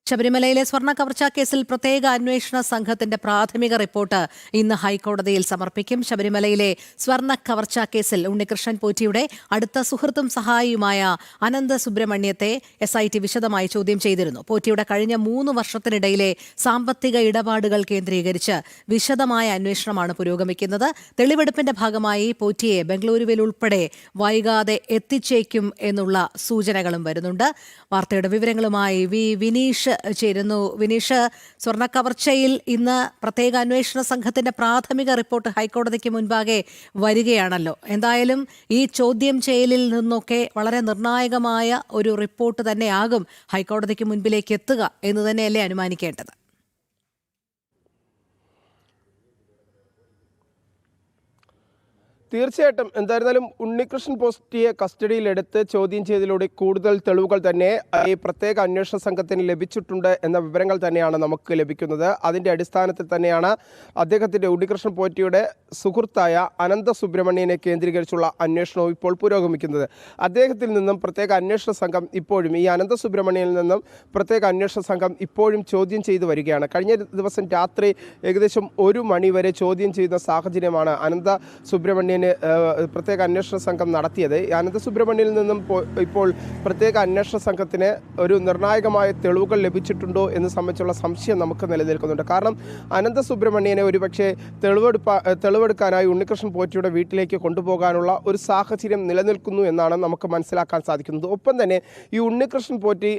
ശബരിമലയിലെ സ്വർണ്ണ കവർച്ചാ കേസിൽ പ്രത്യേക അന്വേഷണ സംഘത്തിന്റെ പ്രാഥമിക റിപ്പോർട്ട് ഇന്ന് ഹൈക്കോടതിയിൽ സമർപ്പിക്കും. ശബരിമലയിലെ സ്വർണ്ണ കവർച്ചാ കേസിൽ ഉണ്ണികൃഷ്ണൻ പോറ്റിയുടെ അടുത്ത സുഹൃത്തും സഹായിയുമായ അനന്ത സുബ്രഹ്മണ്യത്തെ SIT വിശദമായി ചോദ്യം ചെയ്തിരുന്നു. പോറ്റിയുടെ കഴിഞ്ഞ 3 വർഷത്തിനിടയിലെ സാമ്പത്തിക ഇടപാടുകൾ കേന്ദ്രീകരിച്ച് വിശദമായ അന്വേഷണമാണ് പുരോഗമിക്കുന്നത്. തെളിവെടുപ്പിന്റെ ഭാഗമായി പോറ്റിയെ ബംഗളൂരുവിൽ ഉൾപ്പെടെ വൈകാതെ എത്തിച്ചേക്കും എന്നുള്ള സൂചനകളും വരുന്നുണ്ട്. വാർത്തയുടെ വിവരങ്ങളുമായി വിനീഷ് ചേരുന്നു. വിനീഷ്, സ്വർണ്ണക്കവർച്ചയിൽ ഇന്ന് പ്രത്യേക അന്വേഷണ സംഘത്തിന്റെ പ്രാഥമിക റിപ്പോർട്ട് ഹൈക്കോടതിക്ക് മുൻപാകെ വരികയാണല്ലോ. എന്തായാലും ഈ ചോദ്യം ചെയ്യലിൽ നിന്നൊക്കെ വളരെ നിർണായകമായ ഒരു റിപ്പോർട്ട് തന്നെയാകും ഹൈക്കോടതിക്ക് മുൻപിലേക്ക് എത്തുക എന്ന് തന്നെയല്ലേ അനുമാനിക്കേണ്ടത്? തീർച്ചയായിട്ടും. എന്തായിരുന്നാലും ഉണ്ണികൃഷ്ണൻ പോറ്റിയെ കസ്റ്റഡിയിലെടുത്ത് ചോദ്യം ചെയ്തതിലൂടെ കൂടുതൽ തെളിവുകൾ തന്നെ ഈ പ്രത്യേക അന്വേഷണ സംഘത്തിന് ലഭിച്ചിട്ടുണ്ട് എന്ന വിവരങ്ങൾ തന്നെയാണ് നമുക്ക് ലഭിക്കുന്നത്. അതിൻ്റെ അടിസ്ഥാനത്തിൽ തന്നെയാണ് അദ്ദേഹത്തിൻ്റെ ഉണ്ണികൃഷ്ണൻ പോറ്റിയുടെ സുഹൃത്തായ അനന്ത സുബ്രഹ്മണ്യനെ കേന്ദ്രീകരിച്ചുള്ള അന്വേഷണവും ഇപ്പോൾ പുരോഗമിക്കുന്നത്. അദ്ദേഹത്തിൽ നിന്നും പ്രത്യേക അന്വേഷണ സംഘം ഇപ്പോഴും ഈ അനന്ത സുബ്രഹ്മണ്യനിൽ നിന്നും പ്രത്യേക അന്വേഷണ സംഘം ഇപ്പോഴും ചോദ്യം ചെയ്തു വരികയാണ്. കഴിഞ്ഞ ദിവസം രാത്രി ഏകദേശം 1 മണി വരെ ചോദ്യം ചെയ്യുന്ന സാഹചര്യമാണ് അനന്ത സുബ്രഹ്മണ്യന് പ്രത്യേക അന്വേഷണ സംഘം നടത്തിയത്. അനന്ത സുബ്രഹ്മണ്യനിൽ നിന്നും ഇപ്പോൾ പ്രത്യേക അന്വേഷണ സംഘത്തിന് ഒരു നിർണായകമായ തെളിവുകൾ ലഭിച്ചിട്ടുണ്ടോ എന്ന് സംബന്ധിച്ചുള്ള സംശയം നമുക്ക് നിലനിൽക്കുന്നുണ്ട്. കാരണം അനന്ത സുബ്രഹ്മണ്യനെ ഒരുപക്ഷെ തെളിവെടുക്കാനായി ഉണ്ണികൃഷ്ണൻ പോറ്റിയുടെ വീട്ടിലേക്ക് കൊണ്ടുപോകാനുള്ള ഒരു സാഹചര്യം നിലനിൽക്കുന്നു എന്നാണ് നമുക്ക് മനസ്സിലാക്കാൻ സാധിക്കുന്നത്. ഒപ്പം തന്നെ ഈ ഉണ്ണികൃഷ്ണൻ പോറ്റി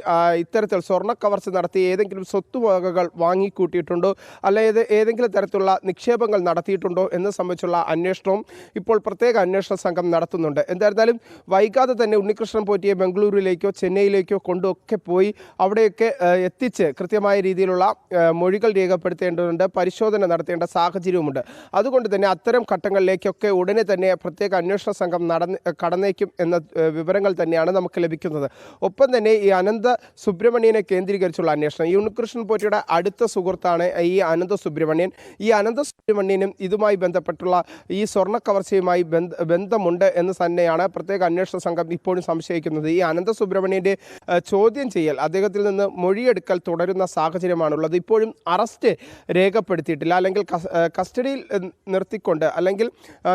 ഇത്തരത്തിൽ സ്വർണ്ണ കവർച്ച നടത്തി ഏതെങ്കിലും സ്വത്തുവകകൾ വാങ്ങിക്കൂട്ടിയിട്ടുണ്ടോ, അല്ലെങ്കിൽ ഏതെങ്കിലും തരത്തിലുള്ള നിക്ഷേപങ്ങൾ നടത്തിയിട്ടുണ്ടോ എന്ന് സംബന്ധിച്ചുള്ള അന്വേഷണവും ഇപ്പോൾ പ്രത്യേക അന്വേഷണ സംഘം നടത്തുന്നുണ്ട്. എന്തായിരുന്നാലും വൈകാതെ തന്നെ ഉണ്ണികൃഷ്ണൻ പോറ്റിയെ ബംഗളൂരുവിലേക്കോ ചെന്നൈയിലേക്കോ കൊണ്ടൊക്കെ പോയി അവിടെയൊക്കെ എത്തിച്ച് കൃത്യമായ രീതിയിലുള്ള മൊഴികൾ രേഖപ്പെടുത്തേണ്ടതുണ്ട്, പരിശോധന നടത്തേണ്ട സാഹചര്യവുമുണ്ട്. അതുകൊണ്ട് തന്നെ അത്തരം ഘട്ടങ്ങളിലേക്കൊക്കെ ഉടനെ തന്നെ പ്രത്യേക അന്വേഷണ സംഘം കടന്നേക്കും എന്ന വിവരങ്ങൾ തന്നെയാണ് നമുക്ക് ലഭിക്കുന്നത്. ഒപ്പം തന്നെ ഈ അനന്ത സുബ്രഹ്മണ്യനെ കേന്ദ്രീകരിച്ചുള്ള അന്വേഷണം, ഈ ഉണ്ണികൃഷ്ണൻ പോറ്റിയുടെ അടുത്ത സുഹൃത്താണ് ഈ അനന്ത സുബ്രഹ്മണ്യൻ. ഈ അനന്ത സുബ്രഹ്മണ്യനും ഇതുമായി ബന്ധപ്പെട്ടുള്ള ഈ സ്വർണ്ണ കവർച്ചയുമായി ബന്ധമുണ്ട് എന്ന് തന്നെയാണ് പ്രത്യേക അന്വേഷണ സംഘം ഇപ്പോഴും സംശയിക്കുന്നത്. ഈ അനന്ത സുബ്രഹ്മണ്യൻ്റെ ചോദ്യം ചെയ്യൽ, അദ്ദേഹത്തിൽ നിന്ന് മൊഴിയെടുക്കൽ തുടരുന്ന സാഹചര്യമാണുള്ളത്. ഇപ്പോഴും അറസ്റ്റ് രേഖപ്പെടുത്തിയിട്ടില്ല, അല്ലെങ്കിൽ കസ്റ്റഡിയിൽ നിർത്തിക്കൊണ്ട് അല്ലെങ്കിൽ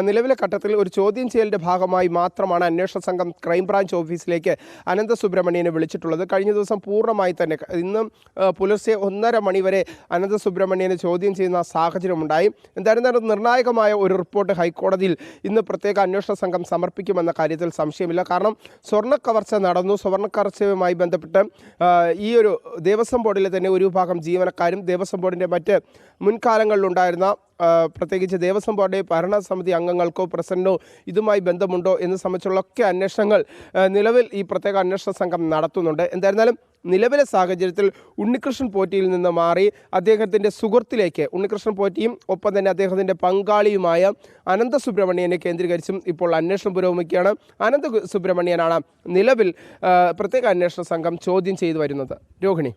നിലവിലെ ഘട്ടത്തിൽ ഒരു ചോദ്യം ചെയ്യലിൻ്റെ ഭാഗമായി മാത്രമാണ് അന്വേഷണ സംഘം ക്രൈംബ്രാഞ്ച് ഓഫീസിലേക്ക് അനന്ത സുബ്രഹ്മണ്യനെ വിളിച്ചിട്ടുള്ളത്. കഴിഞ്ഞ ദിവസം പൂർണ്ണമായി തന്നെ ഇന്നും പുലർച്ചെ 1:30 മണി വരെ അനന്ത സുബ്രഹ്മണ്യനെ ചോദ്യം ചെയ്യുന്ന സാഹചര്യമുണ്ടായി. എന്തായിരുന്നാലും നിർണായകമായ ഒരു റിപ്പോർട്ട് ഹൈക്കോടതിയിൽ ഇന്ന് പ്രത്യേക അന്വേഷണ സംഘം സമർപ്പിക്കുമെന്ന കാര്യത്തിൽ സംശയമില്ല. കാരണം സ്വർണ്ണ കവർച്ച നടന്നു. സ്വർണ്ണ കവർച്ചയുമായി ബന്ധപ്പെട്ട് ഈ ഒരു ദേവസ്വം ബോർഡിലെ തന്നെ ഒരു വിഭാഗം ജീവനക്കാരും ദേവസ്വം ബോർഡിൻ്റെ മറ്റ് മുൻകാലങ്ങളിലുണ്ടായിരുന്ന പ്രത്യേകിച്ച് ദേവസ്വം ബോർഡ് ഭരണസമിതി അംഗങ്ങൾക്കോ പ്രസിഡന്റോ ഇതുമായി ബന്ധമുണ്ടോ എന്ന് സംബന്ധിച്ചുള്ളൊക്കെ അന്വേഷണങ്ങൾ നിലവിൽ ഈ പ്രത്യേക അന്വേഷണ സംഘം നടത്തുന്നുണ്ട്. എന്തായിരുന്നാലും നിലവിലെ സാഹചര്യത്തിൽ ഉണ്ണികൃഷ്ണൻ പോറ്റിയിൽ നിന്ന് മാറി അദ്ദേഹത്തിൻ്റെ സുഹൃത്തിലേക്ക് ഉണ്ണികൃഷ്ണൻ പോറ്റിയും ഒപ്പം തന്നെ അദ്ദേഹത്തിൻ്റെ പങ്കാളിയുമായ അനന്ത സുബ്രഹ്മണ്യനെ കേന്ദ്രീകരിച്ചും ഇപ്പോൾ അന്വേഷണം പുരോഗമിക്കുകയാണ്. അനന്ത സുബ്രഹ്മണ്യനാണ് നിലവിൽ പ്രത്യേക അന്വേഷണ സംഘം ചോദ്യം ചെയ്തു വരുന്നത്. രോഹിണി.